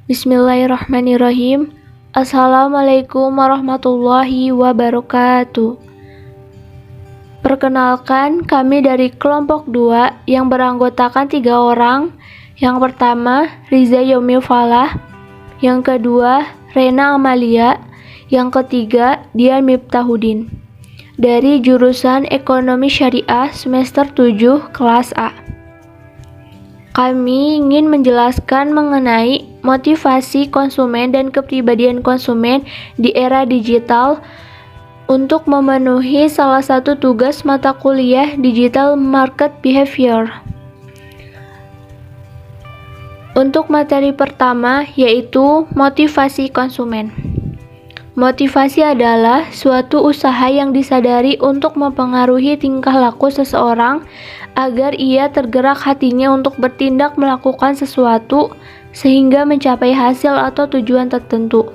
Bismillahirrahmanirrahim. Assalamualaikum warahmatullahi wabarakatuh. Perkenalkan, kami dari kelompok 2 yang beranggotakan 3 orang. Yang pertama, Riza Yaumil Falah. Yang kedua, Rena Amalia. Yang ketiga, Dian Miftahudin. Dari jurusan Ekonomi Syariah semester 7 kelas A. Kami ingin menjelaskan mengenai motivasi konsumen dan kepribadian konsumen di era digital untuk memenuhi salah satu tugas mata kuliah Digital Market Behavior. Untuk materi pertama yaitu motivasi konsumen. Motivasi adalah suatu usaha yang disadari untuk mempengaruhi tingkah laku seseorang agar ia tergerak hatinya untuk bertindak melakukan sesuatu sehingga mencapai hasil atau tujuan tertentu.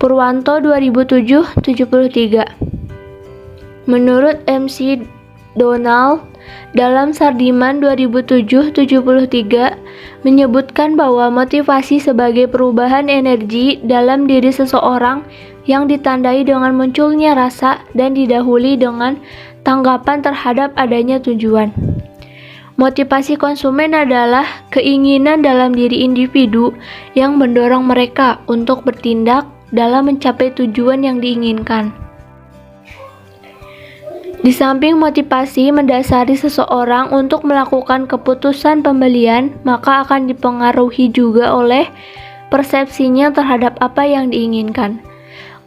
Purwanto 2007-73. Menurut MC Donald dalam Sardiman 2007-73 menyebutkan bahwa motivasi sebagai perubahan energi dalam diri seseorang yang ditandai dengan munculnya rasa dan didahului dengan tanggapan terhadap adanya tujuan. Motivasi konsumen adalah keinginan dalam diri individu yang mendorong mereka untuk bertindak dalam mencapai tujuan yang diinginkan. Di samping motivasi mendasari seseorang untuk melakukan keputusan pembelian, maka akan dipengaruhi juga oleh persepsinya terhadap apa yang diinginkan.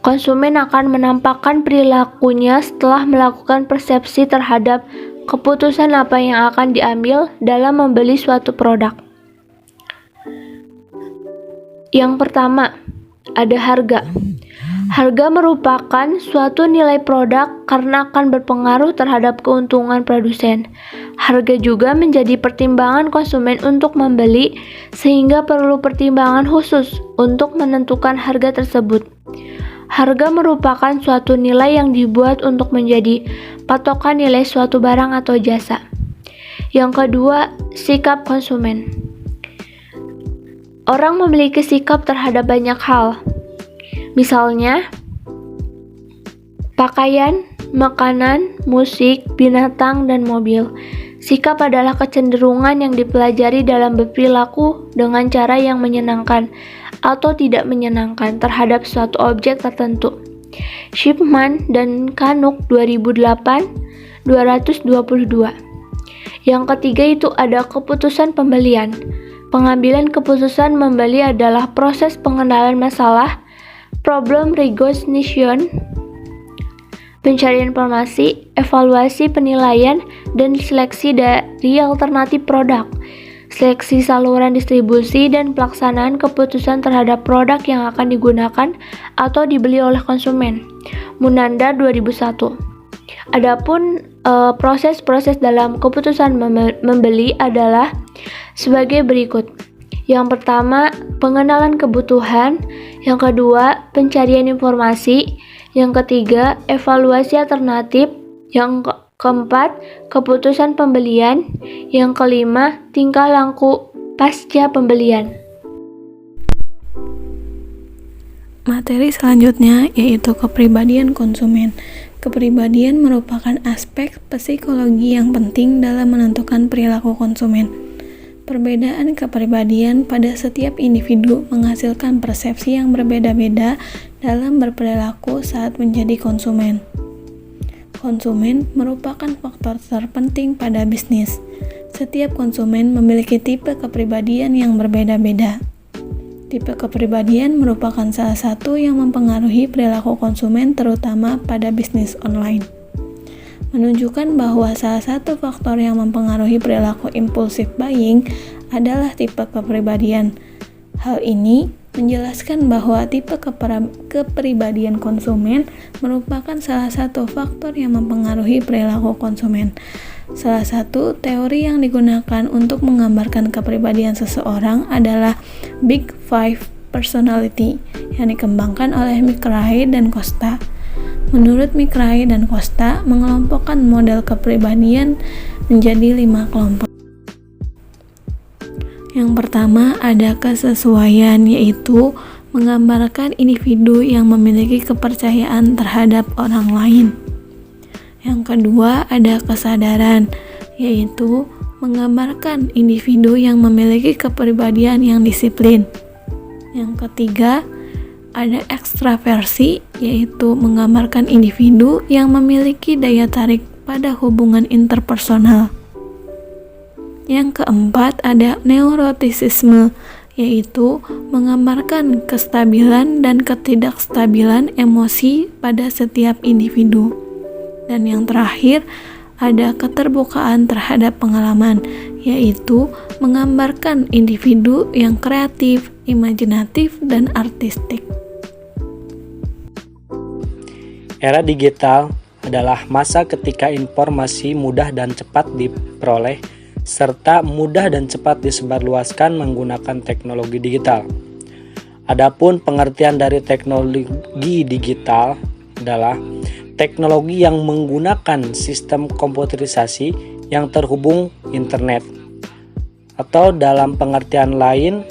Konsumen akan menampakkan perilakunya setelah melakukan persepsi terhadap keputusan apa yang akan diambil dalam membeli suatu produk. Yang pertama, ada harga. Harga merupakan suatu nilai produk karena akan berpengaruh terhadap keuntungan produsen. Harga juga menjadi pertimbangan konsumen untuk membeli, sehingga perlu pertimbangan khusus untuk menentukan harga tersebut. Harga merupakan suatu nilai yang dibuat untuk menjadi patokan nilai suatu barang atau jasa. Yang kedua, sikap konsumen. Orang memiliki sikap terhadap banyak hal. Misalnya, pakaian, makanan, musik, binatang, dan mobil. Sikap adalah kecenderungan yang dipelajari dalam berperilaku dengan cara yang menyenangkan atau tidak menyenangkan terhadap suatu objek tertentu. Shipman dan Kanuk 2008-222. Yang ketiga itu ada keputusan pembelian. Pengambilan keputusan membeli adalah proses pengenalan masalah, problem recognition, pencarian informasi, evaluasi penilaian, dan seleksi dari alternatif produk, seleksi saluran distribusi, dan pelaksanaan keputusan terhadap produk yang akan digunakan atau dibeli oleh konsumen. Munandar 2001. Adapun proses-proses dalam keputusan membeli adalah sebagai berikut. Yang pertama, pengenalan kebutuhan. Yang kedua, pencarian informasi. Yang ketiga, evaluasi alternatif. Yang keempat, keputusan pembelian. Yang kelima, tingkah laku pasca pembelian. Materi selanjutnya yaitu kepribadian konsumen. Kepribadian merupakan aspek psikologi yang penting dalam menentukan perilaku konsumen. Perbedaan kepribadian pada setiap individu menghasilkan persepsi yang berbeda-beda dalam berperilaku saat menjadi konsumen. Konsumen merupakan faktor terpenting pada bisnis. Setiap konsumen memiliki tipe kepribadian yang berbeda-beda. Tipe kepribadian merupakan salah satu yang mempengaruhi perilaku konsumen terutama pada bisnis online. Menunjukkan bahwa salah satu faktor yang mempengaruhi perilaku impulsif buying adalah tipe kepribadian. Hal ini menjelaskan bahwa tipe kepribadian konsumen merupakan salah satu faktor yang mempengaruhi perilaku konsumen. Salah satu teori yang digunakan untuk menggambarkan kepribadian seseorang adalah Big Five Personality yang dikembangkan oleh McRae dan Costa. Menurut McRae dan Costa, mengelompokkan model kepribadian menjadi 5 kelompok. Yang pertama ada kesesuaian, yaitu menggambarkan individu yang memiliki kepercayaan terhadap orang lain. Yang kedua ada kesadaran, yaitu menggambarkan individu yang memiliki kepribadian yang disiplin. Yang ketiga ada ekstraversi, yaitu menggambarkan individu yang memiliki daya tarik pada hubungan interpersonal. Yang keempat ada neurotisisme, yaitu menggambarkan kestabilan dan ketidakstabilan emosi pada setiap individu. Dan yang terakhir ada keterbukaan terhadap pengalaman, yaitu menggambarkan individu yang kreatif, imajinatif, dan artistik. Era digital adalah masa ketika informasi mudah dan cepat diperoleh serta mudah dan cepat disebarluaskan menggunakan teknologi digital. Adapun pengertian dari teknologi digital adalah teknologi yang menggunakan sistem komputerisasi yang terhubung internet. Atau dalam pengertian lain,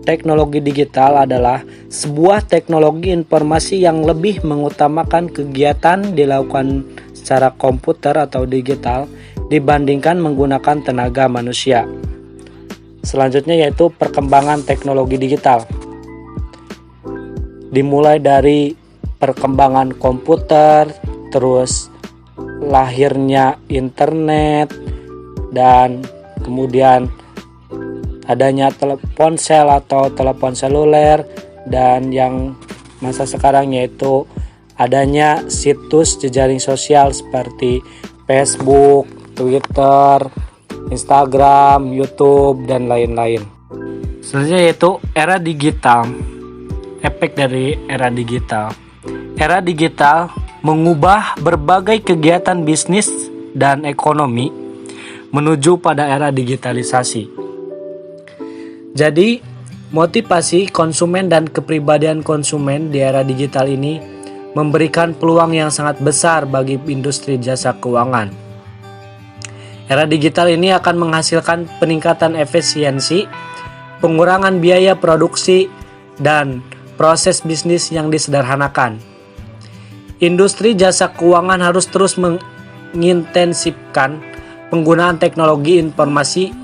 teknologi digital adalah sebuah teknologi informasi yang lebih mengutamakan kegiatan dilakukan secara komputer atau digital dibandingkan menggunakan tenaga manusia. Selanjutnya yaitu perkembangan teknologi digital. Dimulai dari perkembangan komputer, terus lahirnya internet, dan kemudian adanya telepon sel atau telepon seluler, dan yang masa sekarang yaitu adanya situs jejaring sosial seperti Facebook, Twitter, Instagram, YouTube, dan lain-lain. Selanjutnya yaitu era digital. Efek dari era digital. Era digital mengubah berbagai kegiatan bisnis dan ekonomi menuju pada era digitalisasi. Jadi, motivasi konsumen dan kepribadian konsumen di era digital ini memberikan peluang yang sangat besar bagi industri jasa keuangan. Era digital ini akan menghasilkan peningkatan efisiensi, pengurangan biaya produksi, dan proses bisnis yang disederhanakan. Industri jasa keuangan harus terus mengintensifkan penggunaan teknologi informasi,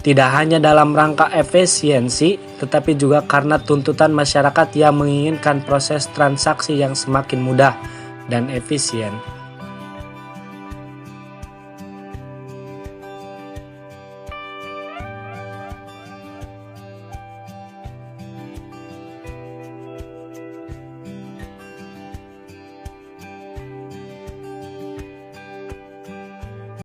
tidak hanya dalam rangka efisiensi, tetapi juga karena tuntutan masyarakat yang menginginkan proses transaksi yang semakin mudah dan efisien.